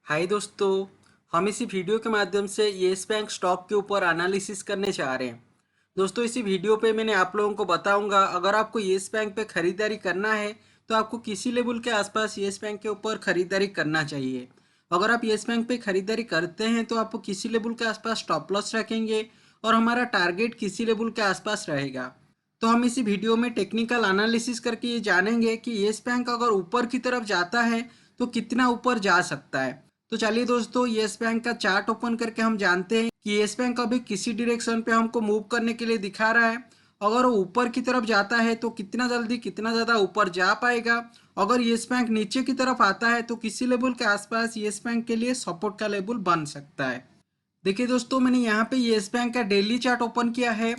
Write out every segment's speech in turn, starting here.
हाय दोस्तों। हम इसी वीडियो के माध्यम से येस बैंक स्टॉक के ऊपर एनालिसिस करने जा रहे हैं। दोस्तों इसी वीडियो पे मैंने आप लोगों को बताऊंगा, अगर आपको येस बैंक पे खरीदारी करना है तो आपको किसी लेवल के आसपास येस बैंक के ऊपर खरीदारी करना चाहिए। अगर आप येस बैंक पे खरीदारी करते हैं तो आपको किसी लेवल के आसपास स्टॉप लॉस रखेंगे और हमारा टारगेट किसी लेवल के आसपास रहेगा। तो हम इसी वीडियो में टेक्निकल एनालिसिस करके ये जानेंगे कि येस बैंक अगर ऊपर की तरफ जाता है तो कितना ऊपर जा सकता है। तो चलिए दोस्तों, येस बैंक का चार्ट ओपन करके हम जानते हैं कि येस बैंक अभी किसी डायरेक्शन पे हमको मूव करने के लिए दिखा रहा है। अगर वो ऊपर की तरफ जाता है तो कितना जल्दी कितना ज़्यादा ऊपर जा पाएगा। अगर येस बैंक नीचे की तरफ आता है तो किसी लेवल के आसपास येस बैंक के लिए सपोर्ट का लेवल बन सकता है। देखिए दोस्तों, मैंने यहाँ पे येस बैंक का डेली चार्ट ओपन किया है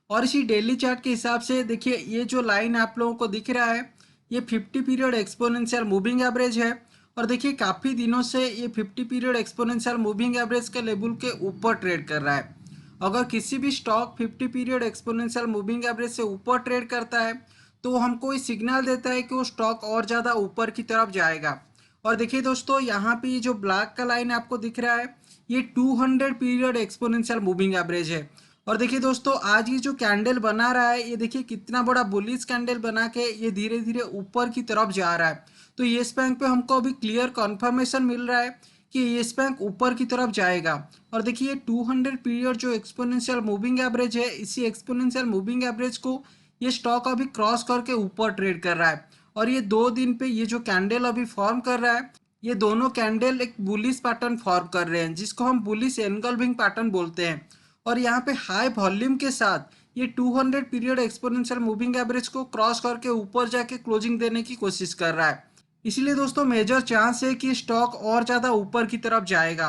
और इसी डेली चार्ट के हिसाब से देखिए ये जो लाइन आप लोगों को दिख रहा है ये 50 पीरियड एक्सपोनेंशियल मूविंग एवरेज है। और देखिए काफ़ी दिनों से ये 50 पीरियड एक्सपोनेंशियल मूविंग एवरेज के लेवल के ऊपर ट्रेड कर रहा है। अगर किसी भी stock 50 period exponential moving average से ऊपर ट्रेड करता है तो वो हमको ये सिग्नल देता है कि वो स्टॉक और ज़्यादा ऊपर की तरफ जाएगा। और देखिए दोस्तों, यहाँ पे ये जो ब्लैक का लाइन आपको दिख रहा है ये 200 पीरियड एक्सपोनेंशियल मूविंग एवरेज है। और देखिए दोस्तों, आज ये जो कैंडल बना रहा है ये देखिए कितना बड़ा बुलिश कैंडल बना के ये धीरे धीरे ऊपर की तरफ जा रहा है। तो येस बैंक पे हमको अभी क्लियर कन्फर्मेशन मिल रहा है कि येस बैंक ऊपर की तरफ जाएगा। और देखिए 200 पीरियड जो एक्सपोनेंशियल मूविंग एवरेज है, इसी एक्सपोनेंशियल मूविंग एवरेज को ये स्टॉक अभी क्रॉस करके ऊपर ट्रेड कर रहा है। और ये 2 दिन पे ये जो कैंडल अभी फॉर्म कर रहा है ये दोनों कैंडल एक बुलिश पैटर्न फॉर्म कर रहे हैं जिसको हम बुलिश एनगल्फिंग पैटर्न बोलते हैं। और यहाँ पे हाई वॉल्यूम के साथ ये 200 पीरियड एक्सपोनेंशियल मूविंग एवरेज को क्रॉस करके ऊपर जाके क्लोजिंग देने की कोशिश कर रहा है। इसलिए दोस्तों मेजर चांस है कि स्टॉक और ज़्यादा ऊपर की तरफ जाएगा।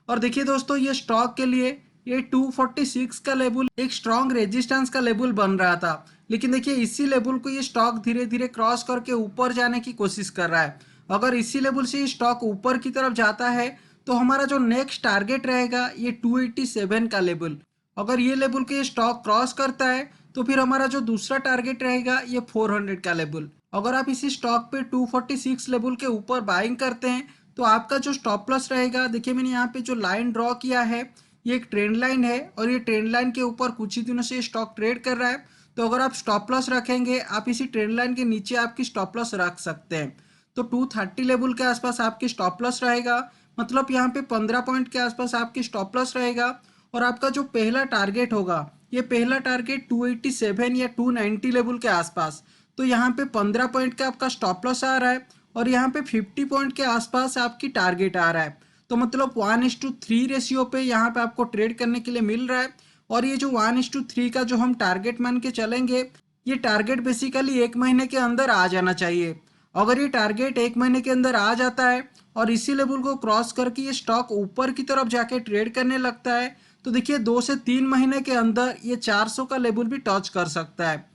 और देखिए दोस्तों, ये स्टॉक के लिए ये 246 का लेवल एक स्ट्रॉन्ग रेजिस्टेंस का लेवल बन रहा था, लेकिन देखिए इसी लेवल को ये स्टॉक धीरे धीरे क्रॉस करके ऊपर जाने की कोशिश कर रहा है। अगर इसी लेवल से ये स्टॉक ऊपर की तरफ जाता है तो हमारा जो नेक्स्ट टारगेट रहेगा ये 287 का लेवल। अगर ये लेवल के स्टॉक क्रॉस करता है तो फिर हमारा जो दूसरा टारगेट रहेगा ये 400 का लेवल। अगर आप इसी स्टॉक पे 246 लेवल के ऊपर बाइंग करते हैं तो आपका जो स्टॉप लॉस रहेगा, देखिए मैंने यहाँ पे जो लाइन ड्रॉ किया है ये एक ट्रेंड लाइन है और ये ट्रेंड लाइन के ऊपर कुछ ही दिनों से स्टॉक ट्रेड कर रहा है। तो अगर आप स्टॉप लॉस रखेंगे आप इसी ट्रेंड लाइन के नीचे आपकी स्टॉप लॉस रख सकते हैं। तो 230 लेवल के आसपास आपकी स्टॉप लॉस रहेगा, मतलब यहाँ पे 15 पॉइंट के आसपास आपकी स्टॉप लॉस रहेगा। और आपका जो पहला टारगेट होगा ये पहला टारगेट 287 या 290 लेवल के आसपास। तो यहाँ पे 15 पॉइंट का आपका स्टॉप लॉस आ रहा है और यहाँ पे 50 पॉइंट के आसपास आपकी टारगेट आ रहा है। तो मतलब 1:3 रेशियो पे यहाँ पे आपको ट्रेड करने के लिए मिल रहा है। और ये जो 1:3 का जो हम टारगेट मान के चलेंगे ये टारगेट बेसिकली 1 महीने के अंदर आ जाना चाहिए। अगर ये टारगेट 1 महीने के अंदर आ जाता है और इसी लेवल को क्रॉस करके ये स्टॉक ऊपर की तरफ जाके ट्रेड करने लगता है तो देखिए 2 से 3 महीने के अंदर ये 400 का लेवल भी टच कर सकता है।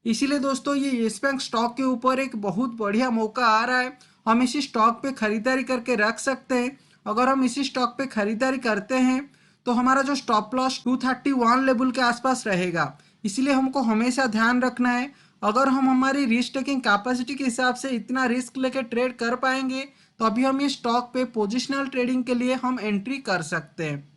इसीलिए दोस्तों ये येस बैंक स्टॉक के ऊपर एक बहुत बढ़िया मौका आ रहा है। हम इसी स्टॉक पे खरीदारी करके रख सकते हैं। अगर हम इसी स्टॉक पे खरीदारी करते हैं तो हमारा जो स्टॉप लॉस 231 लेवल के आसपास रहेगा। इसलिए हमको हमेशा ध्यान रखना है, अगर हम हमारी रिस्क टेकिंग कैपेसिटी के हिसाब से इतना रिस्क लेके ट्रेड कर पाएंगे तो अभी हम ये स्टॉक पे पोजिशनल ट्रेडिंग के लिए हम एंट्री कर सकते हैं।